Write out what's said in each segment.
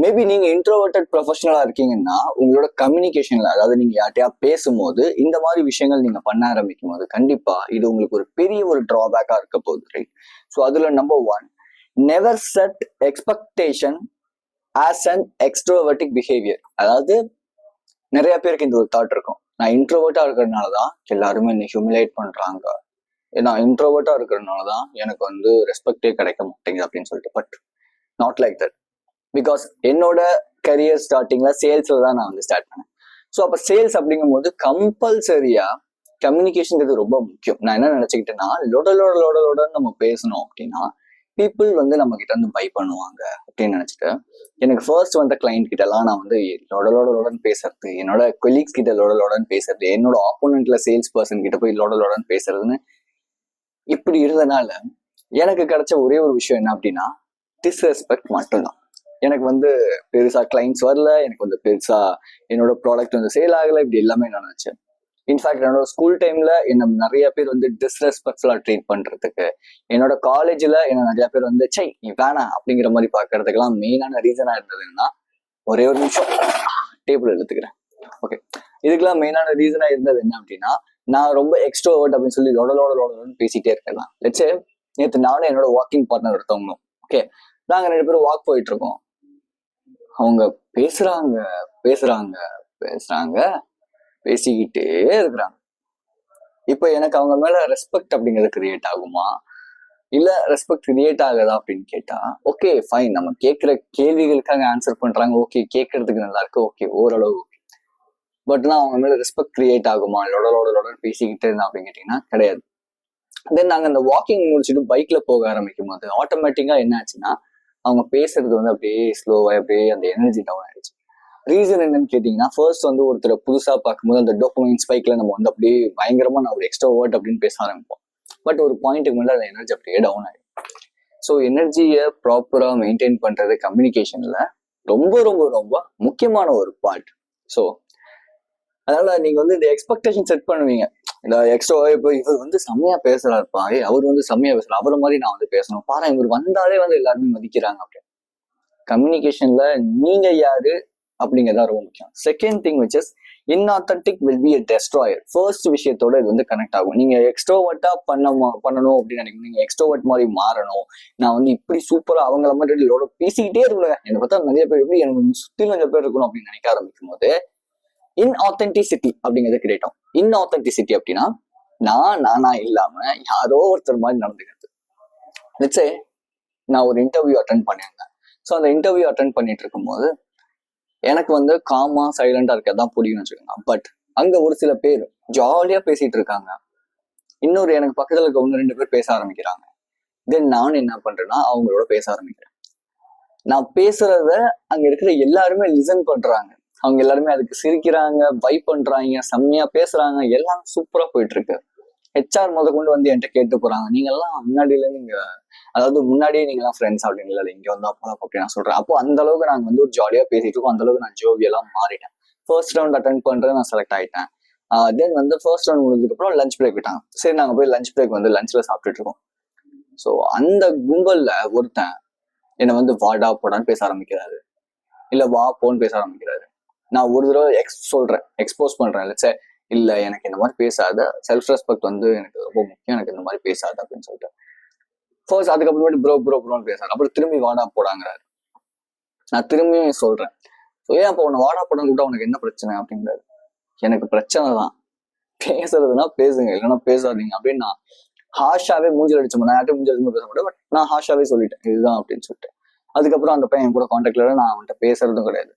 Maybe நீங்க introverted ப்ரொஃபஷனலா இருக்கீங்கன்னா உங்களோட கம்யூனிகேஷன்ல, அதாவது நீங்க யார்ட்டையா பேசும்போது இந்த மாதிரி விஷயங்கள் நீங்க பண்ண ஆரம்பிக்கும் போது கண்டிப்பா இது உங்களுக்கு ஒரு பெரிய ஒரு டிராபேக்கா இருக்க போகுது, ரைட்? ஸோ அதுல number 1, never set expectation as an extrovertic behaviour. அதாவது நிறைய பேருக்கு இந்த ஒரு தாட் இருக்கும், நான் இன்ட்ரோவர்ட்டா இருக்கிறதுனாலதான் எல்லாருமே என்னை ஹியூமிலேட் பண்றாங்க, நான் இன்ட்ரோவர்ட்டா இருக்கிறதுனாலதான் எனக்கு வந்து ரெஸ்பெக்டே கிடைக்க மாட்டேங்குது அப்படின்னு சொல்லிட்டு. But not like that. Because என்னோட கரியர் ஸ்டார்டிங்ல சேல்ஸ்ல தான் நான் வந்து ஸ்டார்ட் பண்ணேன். ஸோ அப்போ சேல்ஸ் அப்படிங்கும் போது கம்பல்சரியா கம்யூனிகேஷன் ரொம்ப முக்கியம். நான் என்ன நினைச்சுக்கிட்டேன்னா, லோடன்னு நம்ம பேசணும் அப்படின்னா பீப்புள் வந்து நம்ம கிட்ட வந்து பை பண்ணுவாங்க அப்படின்னு நினைச்சிட்டு எனக்கு ஃபர்ஸ்ட் வந்த கிளைண்ட் கிட்ட எல்லாம் நான் வந்து லோடன்னு பேசுறது, என்னோட கொலீக்ஸ் கிட்ட லோடன்னு பேசுறது, என்னோட ஆப்போனன்ட்ல சேல்ஸ் பர்சன் கிட்ட போய் லோடன்னு பேசுறதுன்னு இப்படி இருந்தனால எனக்கு கிடைச்ச ஒரே ஒரு விஷயம் என்ன அப்படின்னா டிஸ்ரெஸ்பெக்ட் மட்டும்தான். எனக்கு வந்து பெருசா கிளைண்ட்ஸ் வரல, எனக்கு வந்து பெருசா என்னோட ப்ராடக்ட் வந்து சேல் ஆகலை, இப்படி எல்லாமே நான் நினைச்சேன். இன்ஃபேக்ட் என்னோட ஸ்கூல் டைம்ல என்ன நிறைய பேர் வந்து டிஸ்ரெஸ்பெக்ட்ஃபுல்லா ட்ரீட் பண்றதுக்கு, என்னோட காலேஜ்ல என்ன நிறைய பேர் வந்து சை நீ வேணா அப்படிங்கிற மாதிரி பாக்குறதுக்கெல்லாம் மெயினான ரீசனா இருந்ததுன்னா, ஒரே ஒரு நிமிஷம் டேபிள் எடுத்துக்கிறேன். ஓகே, இதுக்கெல்லாம் மெயினான ரீசனா இருந்தது என்ன அப்படின்னா, நான் ரொம்ப எக்ஸ்ட்ரோவர்ட் அப்படின்னு சொல்லி லோடன்னு பேசிட்டே இருக்கலாம். லெட்ஸ் சே நேற்று நானும் என்னோட வாக்கிங் பார்ட்னர் ஒருத்தவங்களும், ஓகே, நாங்க 2 பேரும் வாக் போயிட்டு இருக்கோம். அவங்க பேசுறாங்க பேசிக்கிட்டே இருக்கிறாங்க. இப்ப எனக்கு அவங்க மேல ரெஸ்பெக்ட் அப்படிங்கிறது கிரியேட் ஆகுமா, இல்ல ரெஸ்பெக்ட் கிரியேட் ஆகுதா அப்படின்னு கேட்டா, ஓகே ஃபைன், நம்ம கேட்கிற கேள்விகளுக்காக ஆன்சர் பண்றாங்க, ஓகே கேட்கறதுக்கு நல்லா இருக்கு, ஓகே ஓரளவு. பட் நான் அவங்க மேல ரெஸ்பெக்ட் கிரியேட் ஆகுமா, லோட பேசிக்கிட்டே இருந்தா அப்படின்னு கேட்டீங்கன்னா கிடையாது. தென் நாங்க அந்த வாக்கிங் முடிச்சுட்டு பைக்ல போக ஆரம்பிக்கும் போது ஆட்டோமேட்டிக்கா என்ன ஆச்சுன்னா, அவங்க பேசுறது வந்து அப்படியே ஸ்லோவா அப்படியே அந்த எனர்ஜி டவுன் ஆயிடுச்சு. ரீசன் என்னன்னு கேட்டீங்கன்னா, ஃபர்ஸ்ட் வந்து ஒருத்தரை புதுசா பார்க்கும்போது அந்த டோபமைன் ஸ்பைக்ல நம்ம வந்து அப்படியே பயங்கரமா நான் ஒரு எக்ஸ்ட்ரோவர்ட் அப்படின்னு பேச ஆரம்பிப்போம். பட் ஒரு பாயிண்ட்டுக்கு மேலே அந்த எனர்ஜி அப்படியே டவுன் ஆயிடும். ஸோ எனர்ஜியை ப்ராப்பரா மெயின்டைன் பண்றது கம்யூனிகேஷன்ல ரொம்ப ரொம்ப ரொம்ப முக்கியமான ஒரு பார்ட். ஸோ அதனால நீங்க வந்து இந்த எக்ஸ்பெக்டேஷன் செட் பண்ணுவீங்க, இந்த எக்ஸ்ட்ரா இப்போ இவர் வந்து செம்மையா பேசுறாருப்பா, அவர் வந்து செம்மையா பேசுறாரு, அவரை மாதிரி நான் வந்து பேசணும், பாரு இவர் வந்தாலே வந்து எல்லாருமே மதிக்கிறாங்க அப்படின்னு. கம்யூனிகேஷன்ல நீங்க யாரு அப்படிங்கிறதா ரொம்ப முக்கியம். Second thing which is inauthentic will be a destroyer. First விஷயத்தோட இது வந்து கனெக்ட் ஆகும். நீங்க எக்ஸ்ட்ரோவர்ட்டா பண்ணணும் அப்படின்னு நினைக்கணும், நீங்க எக்ஸ்ட்ரோவர்ட் மாதிரி மாறணும், நான் வந்து இப்படி சூப்பரா அவங்கள மாதிரி லோட பேசிக்கிட்டே இருக்கணும், என்னை பார்த்தா நிறைய பேர் எப்படி எனக்கு சுத்தி நிறைய பேர் இருக்கணும் அப்படின்னு நினைக்க ஆரம்பிக்கும் போது இன்ஆத்தென்டிசிட்டி அப்படிங்கிறது கிடைக்கும். இன்ஆத்தென்டிசிட்டி அப்படின்னா நானா இல்லாம யாரோ ஒருத்தர் மாதிரி நடந்துக்கிறது. லெட்ஸ் சே நான் ஒரு இன்டர்வியூ அட்டென்ட் பண்ணியிருந்தேன். ஸோ அந்த இன்டர்வியூ அட்டென்ட் பண்ணிட்டு இருக்கும்போது எனக்கு வந்து காமா சைலண்டா இருக்கதான் பிடிக்கும்னு வச்சுக்கோங்க. பட் அங்க ஒரு சில பேர் ஜாலியா பேசிட்டு இருக்காங்க, இன்னொரு எனக்கு பக்கத்துல இருக்க 1-2 பேர் பேச ஆரம்பிக்கிறாங்க. தென் நான் என்ன பண்றேன்னா அவங்களோட பேச ஆரம்பிக்கிறேன். நான் பேசுறத அங்க இருக்கிற எல்லாருமே லிசன் பண்றாங்க, அவங்க எல்லாருமே அதுக்கு சிரிக்கிறாங்க, வைப் பண்றாங்க, செம்மையா பேசுறாங்க, எல்லாம் சூப்பரா போயிட்டு இருக்கு. ஹெச்ஆர் முத கொண்டு வந்து என்கிட்ட கேட்டு போறாங்க, நீங்க எல்லாம் முன்னாடியில நீங்க அதாவது முன்னாடியே நீங்க எல்லாம் ஃப்ரெண்ட்ஸ் அப்படின்னு இல்லை, இங்க வந்தா போல அப்படி நான் சொல்றேன். அப்போ அந்த அளவுக்கு நாங்க வந்து ஒரு ஜாலியா பேசிட்டு இருக்கோம், அந்த அளவுக்கு நான் ஜோவியெல்லாம் மாறிட்டேன். ஃபர்ஸ்ட் ரவுண்ட் அட்டென்ட் பண்றது நான் செலக்ட் ஆயிட்டேன். தென் வந்து ஃபர்ஸ்ட் ரவுண்ட் முடிஞ்சதுக்கு அப்புறம் லஞ்ச் பிரேக் விட்டாங்க. சரி நாங்க போய் லஞ்ச் பிரேக் வந்து லஞ்ச்ல சாப்பிட்டுட்டு இருக்கோம். ஸோ அந்த கும்பல்ல ஒருத்தன் என்னை வந்து வாடா போடான்னு பேச ஆரம்பிக்கிறாரு, இல்ல வா போன்னு பேச ஆரம்பிக்கிறாரு. நான் ஒரு தடவை எக்ஸ்போஸ் பண்றேன், லட்சே இல்ல எனக்கு இந்த மாதிரி பேசாத, செல்ஃப் ரெஸ்பெக்ட் வந்து எனக்கு ரொம்ப முக்கியம், எனக்கு இந்த மாதிரி பேசாத அப்படின்னு சொல்லிட்டு ஃபர்ஸ்ட். அதுக்கப்புறமேட்டு ப்ரோன்னு பேசுறாரு. அப்புறம் திரும்பி வாடா போடாங்கிறாரு. நான் திரும்பியும் சொல்றேன், ஏன் அப்போ உன்னை வாடா போடான்னு கூப்பிட்டா உனக்கு என்ன பிரச்சனை அப்படிங்கிறாரு. எனக்கு பிரச்சனை தான், பேசுறதுன்னா பேசுங்க, இல்லைன்னா பேசாதீங்க அப்படின்னு நான் ஹாஷாவே மூஞ்சில் அடிச்சோம். நான் யார்ட்டும் மூஞ்சில் அடிச்சு பேச மாட்டேன், பட் நான் ஹாஷாவே சொல்லிட்டேன் இதுதான் அப்படின்னு சொல்லிட்டு. அதுக்கப்புறம் அந்த பையன் கூட கான்டாக்ட்ல நான் அவன்கிட்ட பேசுறதும் கிடையாது.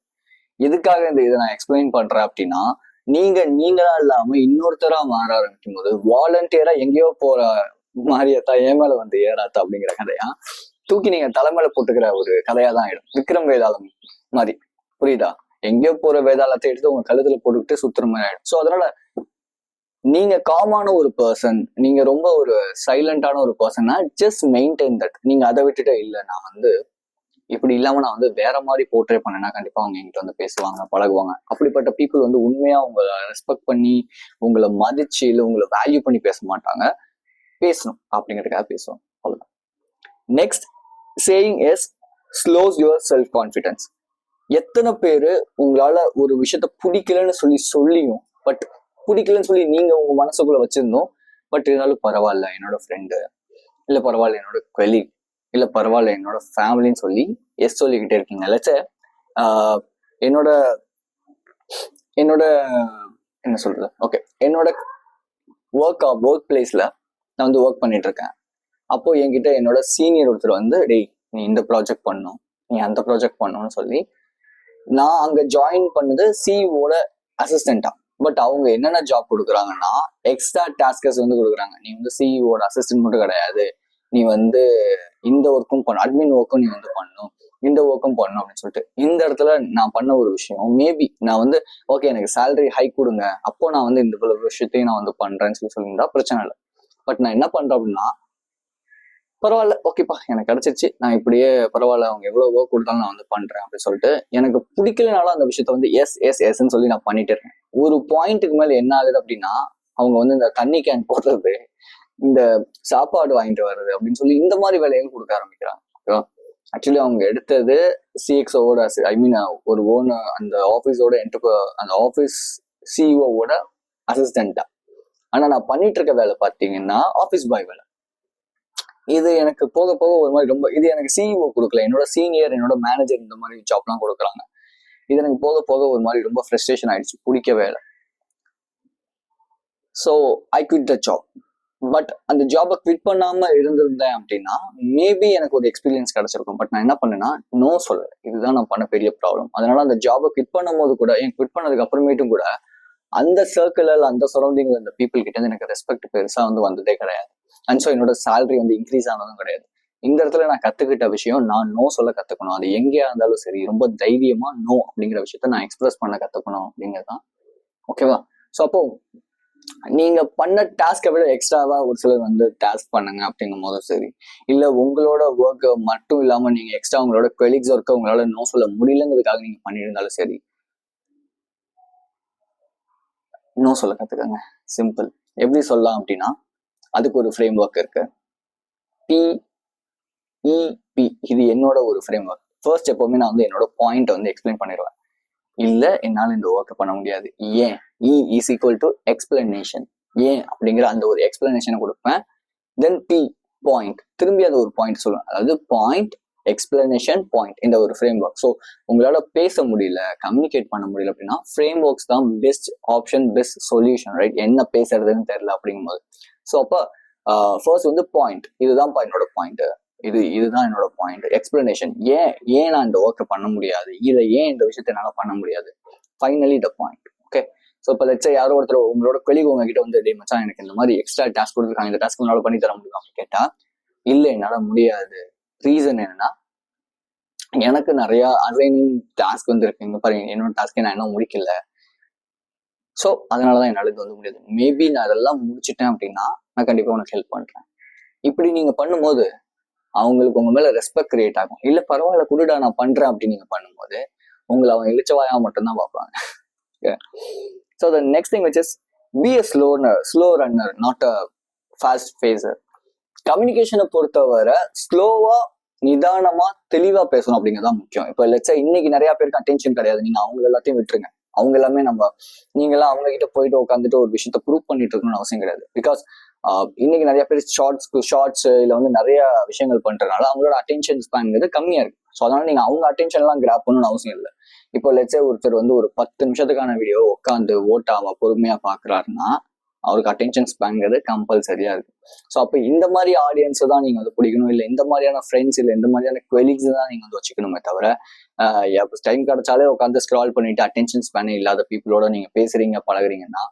எதுக்காக இதை நான் எக்ஸ்பிளைன் பண்றேன் அப்படின்னா, நீங்களா இல்லாம இன்னொருத்தரா மாற ஆரம்பிக்கும் போது வாலண்டியரா எங்கேயோ போற மாரியாத்தா என் மேல வந்து ஏறாத்தா அப்படிங்கிற கதையா தூக்கி நீங்க தலைமையில போட்டுக்கிற ஒரு கதையா தான் ஆயிடும். விக்ரம் வேதாளம் மாதிரி, புரியுதா? எங்கேயோ போற வேதாளத்தை எடுத்து உங்க கழுத்துல போட்டுக்கிட்டு சுத்துற மாதிரி ஆயிடும். ஸோ அதனால நீங்க காமான ஒரு பர்சன், நீங்க ரொம்ப ஒரு சைலண்டான ஒரு பர்சன்னா ஜஸ்ட் மெயின்டைன் தட். நீங்க அதை விட்டுட்டு இல்லை நான் வந்து இப்படி இல்லாம நான் வந்து வேற மாதிரி போர்ட்ரே பண்ணேன்னா கண்டிப்பா அவங்க என்கிட்ட வந்து பேசுவாங்க, பழகுவாங்க. அப்படிப்பட்ட பீப்புள் வந்து உண்மையா உங்களை ரெஸ்பெக்ட் பண்ணி உங்களை மதிச்சு இல்லை உங்களை வேல்யூ பண்ணி பேச மாட்டாங்க. பேசணும் அப்படிங்கிறதுக்காக பேசுவோம், அவ்வளவுதான். Next saying is ஸ்லோஸ் your self confidence. எத்தனை பேரு உங்களால ஒரு விஷயத்த பிடிக்கலன்னு சொல்லியும் பட் பிடிக்கலன்னு சொல்லி நீங்க உங்க மனசுக்குள்ள வச்சிருந்தோம், பட் இருந்தாலும் பரவாயில்ல என்னோட ஃப்ரெண்டு, இல்ல பரவாயில்ல என்னோட கொலீக், இல்ல பரவாயில்ல என்னோட ஃபேமிலின்னு சொல்லி எஸ் சொல்லிக்கிட்டே இருக்கீங்க. லட்ச என்னோட என்னோட என்ன சொல்றது, ஓகே, என்னோட ஒர்க் பிளேஸ்ல நான் வந்து ஒர்க் பண்ணிட்டு இருக்கேன். அப்போ என்கிட்ட என்னோட சீனியர் ஒருத்தர் வந்து, டேய் நீ இந்த ப்ராஜெக்ட் பண்ணும், நீ அந்த ப்ராஜெக்ட் பண்ணணும்னு சொல்லி, நான் அங்க ஜாயின் பண்ணது சிஇஓட அசிஸ்டண்டா. பட் அவங்க என்னென்ன ஜாப் கொடுக்குறாங்கன்னா எக்ஸ்ட்ரா டாஸ்கஸ் வந்து கொடுக்குறாங்க. நீ வந்து சிஇஓட அசிஸ்டன்ட் மட்டும் கிடையாது, நீ வந்து இந்த ஒர்க்கும் பண்ண, அட்மின் ஒர்க்கும் நீ வந்து பண்ணணும், இந்த ஒர்க்கும் பண்ணணும் அப்படின்னு சொல்லிட்டு. இந்த இடத்துல நான் பண்ண ஒரு விஷயம், மேபி நான் வந்து ஓகே எனக்கு சேலரி ஹைக் கொடுங்க, அப்போ நான் வந்து இந்த விஷயத்தையும் நான் வந்து பண்றேன்னு சொல்லியிருந்தா பிரச்சனை இல்லை. பட் நான் என்ன பண்றேன் அப்படின்னா, பரவாயில்ல ஓகேப்பா எனக்கு கிடைச்சிருச்சு, நான் இப்படியே பரவாயில்ல அவங்க எவ்வளவு ஒர்க் கொடுத்தாலும் நான் வந்து பண்றேன் அப்படின்னு சொல்லிட்டு எனக்கு பிடிக்கலனாலும் அந்த விஷயத்த வந்து எஸ்ன்னு சொல்லி நான் பண்ணிட்டு இருக்கேன். ஒரு பாயிண்ட்டுக்கு மேல என்ன ஆகுது அப்படின்னா, அவங்க வந்து இந்த தண்ணி கேன் போடுறது, இந்த சாப்பாடு வாங்கிட்டு வர்றது அப்படின்னு சொல்லி இந்த மாதிரி வேலைகள் கொடுக்க ஆரம்பிக்கிறாங்க. ஆக்சுவலி அவங்க எடுத்தது சிஎக்ஸோட, ஐ மீன் ஒரு ஓனர் அந்த ஆஃபீஸோட அந்த ஆஃபீஸ் சிஇஓவோட அசிஸ்டண்டா. ஆனா நான் பண்ணிட்டு இருக்க வேலை பார்த்தீங்கன்னா ஆஃபீஸ் பாய் வேலை. இது எனக்கு போக போக ஒரு மாதிரி ரொம்ப, இது எனக்கு சிஇஓ கொடுக்கல, என்னோட சீனியர் என்னோட மேனேஜர் இந்த மாதிரி ஜாப்லாம் கொடுக்குறாங்க. இது எனக்கு போக போக ஒரு மாதிரி ரொம்ப ஃப்ரஸ்ட்ரேஷன் ஆயிடுச்சு, பிடிக்கவே இல்லை. So I quit the job. But அந்த ஜாபை குவிட் பண்ணாம இருந்திருந்தேன் அப்படின்னா மேபி எனக்கு ஒரு எக்ஸ்பீரியன்ஸ் கிடைச்சிருக்கும். பட் நான் என்ன பண்ணேன்னா நோ சொல்லலை. இதுதான் நான் பண்ண பெரிய ப்ராப்ளம். அதனால அந்த ஜாபை குவிட் பண்ணும் போது கூட, என் குவிட் பண்ணதுக்கு அப்புறமேட்டும் கூட அந்த சர்க்கிள் அந்த சரௌண்டிங்ல அந்த பீப்புள் கிட்ட எனக்கு ரெஸ்பெக்ட் பெருசா வந்து வந்ததே கிடையாது. அண்ட் ஸோ என்னோட சேலரி வந்து இன்க்ரீஸ் ஆனதும் கிடையாது. இந்த இடத்துல நான் கத்துக்கிட்ட விஷயம், நான் நோ சொல்ல கத்துக்கணும். அது எங்கேயா இருந்தாலும் சரி, ரொம்ப தைரியமா நோ அப்படிங்கிற விஷயத்த நான் எக்ஸ்பிரஸ் பண்ண கத்துக்கணும் அப்படிங்கிறதுதான். ஓகேவா? ஸோ அப்போ நீங்க பண்ண டாஸ்கை விட எக்ஸ்ட்ராவா ஒரு சிலர் வந்து டாஸ்க் பண்ணுங்க அப்படிங்கும் போதும் சரி, இல்ல உங்களோட ஒர்க் மட்டும் இல்லாம நீங்க எக்ஸ்ட்ரா உங்களோட கொலீக்ஸ் ஒர்க்கை உங்களால நோ சொல்ல முடியலங்கிறதுக்காக நீங்க பண்ணியிருந்தாலும் சரி, நோ சொல்ல கத்துக்கங்க. சிம்பிள். எப்படி சொல்லலாம் அப்படின்னா, அதுக்கு ஒரு ஃப்ரேம் ஒர்க் இருக்கு. PEP, இது என்னோட ஒரு ஃப்ரேம் ஒர்க். ஃபர்ஸ்ட் எப்பவுமே நான் வந்து என்னோட பாயிண்ட் வந்து எக்ஸ்பிளைன் பண்ணிடுவேன். இல்ல என்னால இந்த ஒர்க்கை பண்ண முடியாது, ஏன்? E is equal to explanation. ஏன் அப்படிங்கிற அந்த ஒரு எக்ஸ்பிளனேஷனை கொடுப்பேன். தென் P பாயிண்ட், திரும்பி அந்த ஒரு பாயிண்ட் சொல்லுவேன். அதாவது பாயிண்ட், எக்ஸ்பிளனேஷன், பாயிண்ட், இந்த ஒரு ஃப்ரேம் ஒர்க். ஸோ உங்களால பேச முடியல, கம்யூனிகேட் பண்ண முடியல அப்படின்னா ஃப்ரேம் ஒர்க்ஸ் தான் best option, best solution, right? என்ன பேசுறதுன்னு தெரியல அப்படிங்கும்போது. ஸோ அப்போ ஃபர்ஸ்ட் வந்து பாயிண்ட், இதுதான் என்னோட பாயிண்ட், இதுதான் என்னோட பாயிண்ட். எக்ஸ்பிளனேஷன், ஏன் நான் இந்த ஒர்க்கை பண்ண முடியாது, ஏன் இந்த விஷயத்த என்னால பண்ண முடியாது. Finally the point. Okay. So இப்போ லெட்ஸ் யாரோ ஒருத்தர் உங்களோட கொலீக் உங்ககிட்ட வந்து, டே மச்சான் எனக்கு இந்த மாதிரி எக்ஸ்ட்ரா டாஸ்க் கொடுத்துருக்காங்க, இந்த டாஸ்க் உங்களால பண்ணி தர முடியும் அப்படின்னு கேட்டா, இல்லை என்னால முடியாது. ரீசன் என்னன்னா, எனக்கு நிறைய அசைனிங் டாஸ்க் வந்து இருக்கு, இங்க பாருங்க என்னோட டாஸ்க்கை நான் இன்னும் முடிக்கல, ஸோ அதனாலதான் என்னால இது வந்து முடியாது. மேபி நான் அதெல்லாம் முடிச்சுட்டேன் அப்படின்னா நான் கண்டிப்பா உனக்கு ஹெல்ப் பண்றேன். இப்படி நீங்க பண்ணும்போது அவங்களுக்கு உங்க மேல ரெஸ்பெக்ட் கிரியேட் ஆகும். இல்ல பரவாயில்ல குடுடா நான் பண்றேன் அப்படின்னு நீங்க பண்ணும்போது உங்களை அவங்க இழிச்சவாயா மட்டும்தான் பார்ப்பாங்க. So the next thing which is be a slow runner, not a fast pacer. கம்யூனிகேஷனை பொறுத்தவரை ஸ்லோவா, நிதானமா, தெளிவா பேசணும் அப்படிங்கிறதான் முக்கியம். இப்போ லெட்ஸா இன்னைக்கு நிறைய பேருக்கு அட்டென்ஷன் கிடையாது, நீங்க அவங்க எல்லாத்தையும் விட்டுருங்க. அவங்க எல்லாமே நீங்க எல்லாம் அவங்க கிட்ட போயிட்டு உட்காந்துட்டு ஒரு விஷயத்த ப்ரூவ் பண்ணிட்டு இருக்கணும்னு அவசியம் கிடையாது. பிகாஸ் இன்னைக்கு நிறைய பேர் ஷார்ட்ஸ் இல்ல வந்து நிறைய விஷயங்கள் பண்றதுனால அவங்களோட அட்டென்ஷன் ஸ்பேன்ங்கிறது கம்மியா இருக்கு. ஸோ அதனால நீங்க அவங்க அட்டென்ஷன் எல்லாம் கிராப் பண்ணணும்னு அவசியம் இல்லை. இப்போ லெட்ஸே ஒருத்தர் வந்து ஒரு 10 நிமிஷத்துக்கான வீடியோ உட்காந்து ஓட்டாம பொறுமையா பாக்குறாருன்னா அவருக்கு அட்டென்ஷன் ஸ்பேன்ங்கிறது கம்பல்சரியா இருக்கு. ஸோ அப்போ இந்த மாதிரி ஆடியன்ஸ் தான் நீங்க வந்து பிடிக்கணும், இல்லை இந்த மாதிரியான ஃப்ரெண்ட்ஸ், இல்லை இந்த மாதிரியான கொலீக்ஸ் தான் நீங்க வந்து வச்சுக்கணுமே தவிர டைம் கிடைச்சாலே உட்காந்து ஸ்க்ரால் பண்ணிட்டு அட்டென்ஷன் ஸ்பேனே இல்லாத பீப்புளோட நீங்க பேசுறீங்க பழகுறீங்கன்னா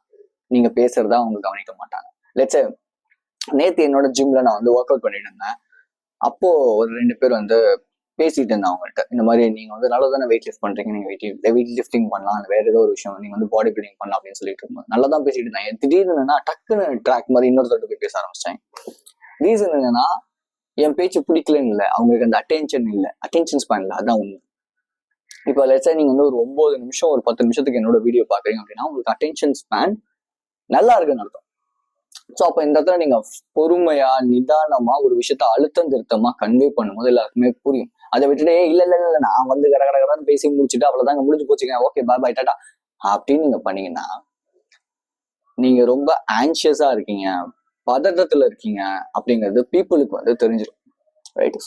நீங்க பேசுறதா அவங்க கவனிக்க மாட்டாங்க. லெட்ஸே நேத்து என்னோட ஜிம்ல நான் வந்து ஒர்க் அவுட் பண்ணிட்டு இருந்தேன். அப்போ ஒரு 2 பேர் வந்து பேசிட்டு இருந்தேன் அவங்கள்ட்ட, இந்த மாதிரி நீங்க வந்து நல்லா தானே வெயிட் லிஃப்ட் பண்றீங்க, நீங்க வெயிட் லிஃப்டிங் பண்ணலாம், வேற ஏதோ ஒரு விஷயம் நீங்க வந்து பாடி பில்டிங் பண்ணலாம் அப்படின்னு சொல்லிட்டு இருந்தோம். நல்லா தான் பேசிட்டு இருந்தேன். திடீர்னு டக்குன்னு ட்ராக் மாதிரி இன்னொருத்தர் போய் பேச ஆரம்பிச்சிட்டேன். ரீசன் என்னன்னா, என் பேச்சு பிடிக்கலன்னு இல்லை, அவங்களுக்கு அந்த அட்டென்ஷன் ஸ்பேன் இல்லை, அதான் உண்மை. இப்போ லெட்ஸே நீங்க வந்து ஒரு 9 நிமிஷம் ஒரு 10 நிமிஷத்துக்கு என்னோட வீடியோ பாக்குறீங்க அப்படின்னா உங்களுக்கு அட்டென்ஷன் ஸ்பேன் நல்லா இருக்குன்னு அர்த்தம். ஸோ அப்போ இந்த இடத்துல நீங்க பொறுமையா, நிதானமா ஒரு விஷயத்த அழுத்தம் திருத்தமா கன்வே பண்ணும்போது எல்லாருக்குமே புரியும். அதை விட்டுட்டு இல்ல இல்ல இல்ல நான் வந்து கட கட கடன்னு பேசி முடிச்சுட்டு அவ்வளவுதாங்க முடிஞ்சு போச்சுங்க, ஓகே பாய் பாய் டாடா அப்படின்னு நீங்க பண்ணீங்கன்னா நீங்க ரொம்ப ஆன்சியஸா இருக்கீங்க, பதட்டத்துல இருக்கீங்க அப்படிங்கிறது பீப்புளுக்கு வந்து தெரிஞ்சிடும், ரைட்?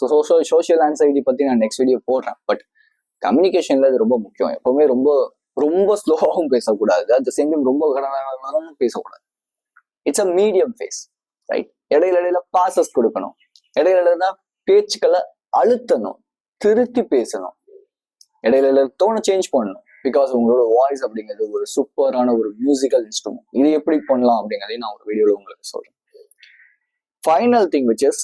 சோஷியல் ஆன்சைட்டி பத்தி நான் நெக்ஸ்ட் வீடியோ போடுறேன். பட் கம்யூனிகேஷன்ல இது ரொம்ப முக்கியம். எப்பவுமே ரொம்ப ரொம்ப ஸ்லோவாகவும் பேசக்கூடாது, அட் த சேம் டைம் ரொம்ப கடனும் பேசக்கூடாது. It's a medium face, right? இடையில இடையில பாசஸ் கொடுக்கணும், இடையில தான் பேச்சுக்களை அழுத்தணும், திருத்தி பேசணும், இடையில தோண சேஞ்ச் பண்ணணும். பிகாஸ் உங்களோட வாய்ஸ் அப்படிங்கிறது ஒரு சூப்பரான ஒரு மியூசிக்கல் இன்ஸ்ட்ருமெண்ட். இது எப்படி பண்ணலாம் அப்படிங்கிறதையும் நான் ஒரு வீடியோல உங்களுக்கு சொல்றேன். ஃபைனல் திங் விச் இஸ்,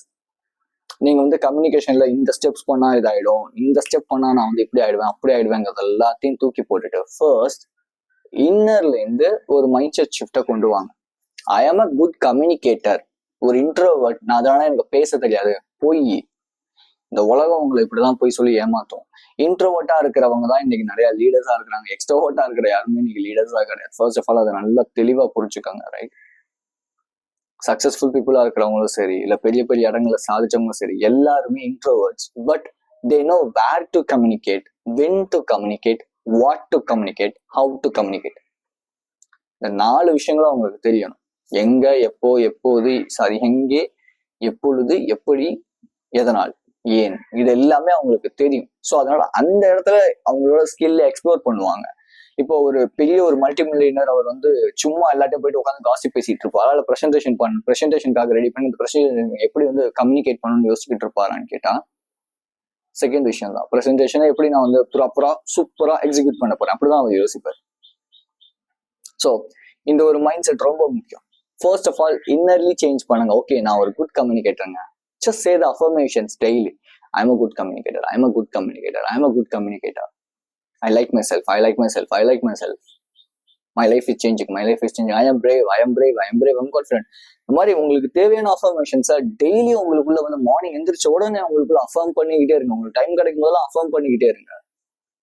நீங்க வந்து கம்யூனிகேஷன்ல இந்த ஸ்டெப்ஸ் பண்ணா இதாயிடும், இந்த ஸ்டெப் பண்ணா நான் வந்து இப்படி ஆயிடுவேன் அப்படி ஆயிடுவேங்கிறது எல்லாத்தையும் தூக்கி போட்டுட்டு ஃபர்ஸ்ட் இன்னர்ல இருந்து ஒரு மைண்ட் செட் ஷிஃப்டை கொண்டு வாங்க. ஐ ஆம் அ குட் கம்யூனிகேட்டர். ஒரு இன்ட்ரோவர்ட், நான் அதனால எனக்கு பேச தெரியாது, போய் இந்த உலகம் உங்களை இப்படிதான் போய் சொல்லி ஏமாத்தும். இன்ட்ரோவர்ட்டா இருக்கிறவங்க தான் இன்னைக்கு நிறைய லீடர்ஸா இருக்கிறாங்க. எக்ஸ்ட்ரோவர்ட்டா இருக்கிற யாருமே இன்னைக்கு லீடர்ஸா கிடையாது. ஃபர்ஸ்ட் ஆஃப் ஆல் அதை நல்லா தெளிவா புரிஞ்சுக்கோங்க, ரைட்? சக்சஸ்ஃபுல் பீப்புளா இருக்கிறவங்களும் சரி, இல்ல பெரிய பெரிய இடங்களை சாதிச்சவங்களும் சரி, எல்லாருமே introverts. But they know where to communicate, when to communicate, what to communicate, how to communicate. இந்த 4 விஷயங்களும் அவங்களுக்கு தெரியணும். எங்க, எப்போ, எப்போது, சாரி எங்கே, எப்பொழுது, எப்படி, எதனால், ஏன், இது எல்லாமே அவங்களுக்கு தெரியும். ஸோ அதனால அந்த இடத்துல அவங்களோட ஸ்கில்ல எக்ஸ்ப்ளோர் பண்ணுவாங்க. இப்போ ஒரு பெரிய ஒரு மல்டி மில்லியனர் அவர் வந்து சும்மா எல்லாத்தையும் போயிட்டு உட்காந்து காசிப் பேசிட்டு இருப்பார், அதில் ப்ரெசன்டேஷனுக்காக ரெடி பண்ணி இந்த ப்ரெசன்டேஷன் எப்படி வந்து கம்யூனிகேட் பண்ணணும்னு யோசிச்சுட்டு இருப்பாரான்னு கேட்டா செகண்ட் விஷயம் தான். ப்ரெசன்டேஷனை எப்படி நான் வந்து ப்ராப்பரா சூப்பரா எக்ஸிக்யூட் பண்ண போறேன் அப்படிதான் அவர் யோசிப்பார். ஸோ இந்த ஒரு மைண்ட் செட் ரொம்ப முக்கியம். ஃபர்ஸ்ட் ஆஃப் ஆல் இன்னர்லி சேஞ்ச் பண்ணுங்க. ஓகே, நான் ஒரு good கம்யூனிகேட்டருங்க. Just say the affirmations daily. I'm a good communicator. I'm a good communicator. I'm a good communicator. I like myself. I like myself. I like myself. My life is changing. My life is changing. I am brave. I am brave. I am brave. I'm confident. இந்த மாதிரி உங்களுக்கு தேவையான அஃபர்மேஷன்ஸை daily உங்களுக்குள்ள வந்து morning எந்திரிச்ச உடனே உங்களுக்குள்ள affirm பண்ணிக்கிட்டே இருங்க. உங்களுக்கு டைம் கிடைக்கும் போதெல்லாம் அஃபர்ம் பண்ணிக்கிட்டே இருங்க.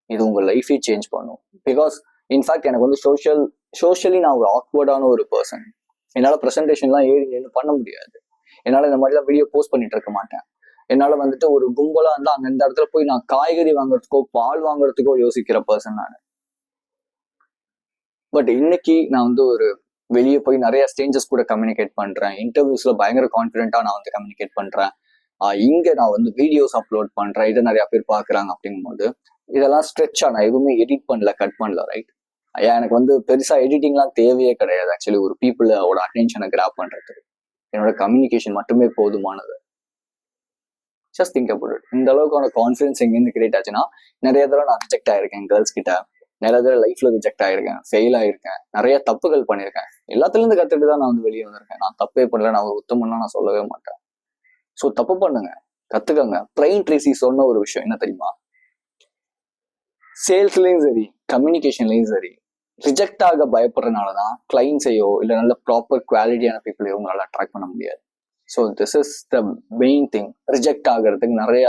இது உங்க லைஃபே சேஞ்ச் பண்ணும். பிகாஸ் இன்ஃபேக்ட் எனக்கு வந்து சோஷியலி நான் ஒரு ஆக்வர்டான ஒரு பர்சன். என்னால் ப்ரெசன்டேஷன்லாம் ஏறி நின்று பண்ண முடியாது. என்னால் இந்த மாதிரிலாம் வீடியோ போஸ்ட் பண்ணிட்டு இருக்க மாட்டேன். என்னால் வந்துட்டு ஒரு கும்பலாக இருந்தால் அங்கே இந்த இடத்துல போய் நான் காய்கறி வாங்குறதுக்கோ பால் வாங்குறதுக்கோ யோசிக்கிற பர்சன் நான். பட் இன்னைக்கு நான் வந்து ஒரு வெளியே போய் நிறைய ஸ்டேஞ்சஸ் கூட கம்யூனிகேட் பண்றேன். இன்டர்வியூஸ்ல பயங்கர கான்ஃபிடென்ட்டா நான் வந்து கம்யூனிகேட் பண்றேன். இங்க நான் வந்து வீடியோஸ் அப்லோட் பண்றேன். இதை நிறைய பேர் பாக்குறாங்க. அப்படிங்கும்போது இதெல்லாம் ஸ்ட்ரெச்சா நான் எதுவுமே எடிட் பண்ணல, கட் பண்ணல, ரைட்? எனக்கு வந்து பெருசா எடிட்டிங்லாம் தேவையே கிடையாது. ஆக்சுவலி ஒரு பீப்புளோட அட்டென்ஷனை கிராப் பண்றதுக்கு என்னோட கம்யூனிகேஷன் மட்டுமே போதுமானது. Just think about it. இந்த அளவுக்கான கான்ஃபிடன்ஸ் எங்கேருந்து கிரியேட் ஆச்சுன்னா, நிறைய தடவை நான் ரிஜெக்ட் ஆயிருக்கேன் கேர்ள்ஸ் கிட்ட, நிறைய தடவை லைஃப்ல ரிஜெக்ட் ஆயிருக்கேன், ஃபெயில் ஆயிருக்கேன், நிறைய தப்புகள் பண்ணியிருக்கேன். எல்லாத்துல இருந்து கத்துட்டு தான் நான் வந்து வெளியே வந்திருக்கேன். நான் தப்பே பண்ணல, நான் ஒரு உத்தமன்னா நான் சொல்லவே மாட்டேன். ஸோ தப்பு பண்ணுங்க, கத்துக்கங்க. பிரைன் ட்ரேசி சொன்ன ஒரு விஷயம் என்ன தெரியுமா? சேல்ஸ்லயும் சரி, கம்யூனிகேஷன்லயும் சரி, ரிஜெக்ட் ஆக பயப்படுறதுனாலதான் கிளைண்ட்ஸையோ இல்லை நல்ல ப்ராப்பர் குவாலிட்டியான பீப்புளையோ உங்களால் அட்ராக்ட் பண்ண முடியாது. So this is the main thing. Reject ஆகிறதுக்கு நிறைய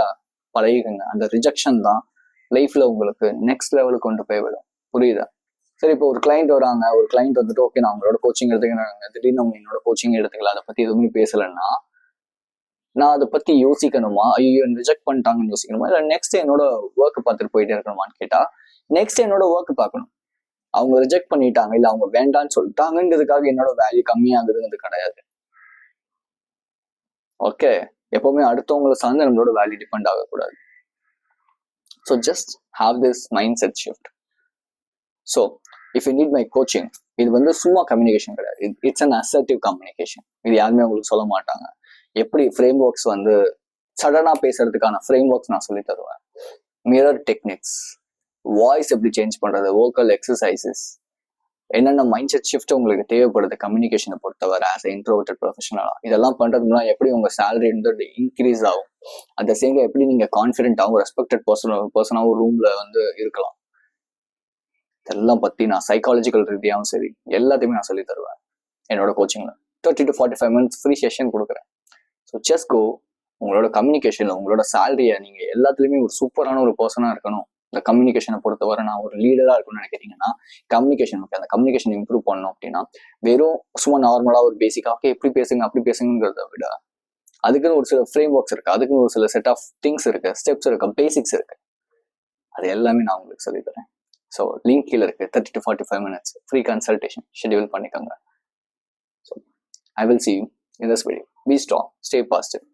பழகிக்குங்க. அந்த ரிஜெக்ஷன் தான் லைஃப்ல உங்களுக்கு நெக்ஸ்ட் லெவலுக்கு கொண்டு போய் விடும். புரியுதா? சரி, இப்போ ஒரு கிளைண்ட் வராங்க, ஒரு கிளைண்ட் வந்துட்டு ஓகே நான் உங்களோட கோச்சிங் எடுத்துக்கிறாங்க, திடீர்னு அவங்க என்னோட கோச்சிங் எடுத்துக்கல, அதை பத்தி எதுவுமே பேசலைன்னா நான் அதை பத்தி யோசிக்கணுமா, ஐயோ ரிஜெக்ட் பண்ணிட்டாங்கன்னு யோசிக்கணுமா, இல்லை நெக்ஸ்ட் என்னோட ஒர்க் பார்த்துட்டு போயிட்டே இருக்கணுமான்னு கேட்டா நெக்ஸ்ட் என்னோட ஒர்க் பார்க்கணும். அவங்க ரிஜெக்ட் பண்ணிட்டாங்க, இல்லை அவங்க வேண்டான்னு சொல்லிட்டாங்கிறதுக்காக என்னோட வேல்யூ கம்மியாகுதுங்கிறது கிடையாது. ஓகே, எப்பவுமே அடுத்தவங்களை சார்ந்து நம்மளோட வேல்யூ டிபெண்ட் ஆகக்கூடாது. So just have this mind set shift. So if you need my coaching, இது வந்து சும்மா கம்யூனிகேஷன் கிடையாது, இட்ஸ் அன் அசர்ட்டிவ் கம்யூனிகேஷன். இது யாருமே உங்களுக்கு சொல்ல மாட்டாங்க. எப்படி ஃப்ரேம் ஒர்க்ஸ் வந்து சடனா பேசுறதுக்கான ஃப்ரேம் ஒர்க்ஸ் நான் சொல்லி தருவேன். மிரர் டெக்னிக்ஸ், வாய்ஸ் எப்படி சேஞ்ச் பண்றது, வோக்கல் எக்ஸசைசஸ், என்னென்ன மைண்ட் செட் ஷிஃப்ட் உங்களுக்கு தேவைப்படுது கம்யூனிகேஷனை பொறுத்தவரை ஆஸ் எ இன்ட்ரோவர்ட்டட் ப்ரொஃபஷனலா. இதெல்லாம் பண்றதுனா எப்படி உங்க சேலரி வந்து இன்க்ரீஸ் ஆகும், அட் த சேம் டைம் எப்படி நீங்க கான்ஃபிடென்ட்டாகவும் ரெஸ்பெக்டட் பர்சனாகவும் ரூம்ல வந்து இருக்கலாம். இதெல்லாம் பத்தி நான் சைக்காலஜிக்கல் ரீதியாகவும் சரி எல்லாத்தையுமே நான் சொல்லி தருவேன் என்னோட கோச்சிங்ல. 30 to 45 minutes ஃப்ரீ செஷன் கொடுக்குறேன். So just go. உங்களோட கம்யூனிகேஷன்ல உங்களோட சேலரியை நீங்க எல்லாத்துலயுமே ஒரு சூப்பரான ஒரு பர்சனா இருக்கணும். இந்த கம்யூனிகேஷனை பொறுத்தவரை நான் ஒரு லீடரா இருக்கணும்னு நினைக்கிறீங்கன்னா கம்யூனிகேஷன் அந்த கம்யூனிகேஷன் இம்ப்ரூவ் பண்ணணும். அப்படின்னா வெறும் சும்மா நார்மலா ஒரு பேசிக்கா ஓகே எப்படி பேசுங்க அப்படி பேசுங்கிறத விட அதுக்குன்னு ஒரு சில ஃப்ரேம் ஒர்க்ஸ் இருக்கு, அதுக்குன்னு ஒரு சில செட் ஆஃப் திங்ஸ் இருக்கு, ஸ்டெப்ஸ் இருக்கு, பேசிக்ஸ் இருக்கு. அது எல்லாமே நான் உங்களுக்கு சொல்லி தரேன். ஸோ லிங்க் கீழே இருக்கு. 30 to 45 minutes free consultation schedule பண்ணிக்கோங்க. So I will see you in this video. Be strong, stay positive.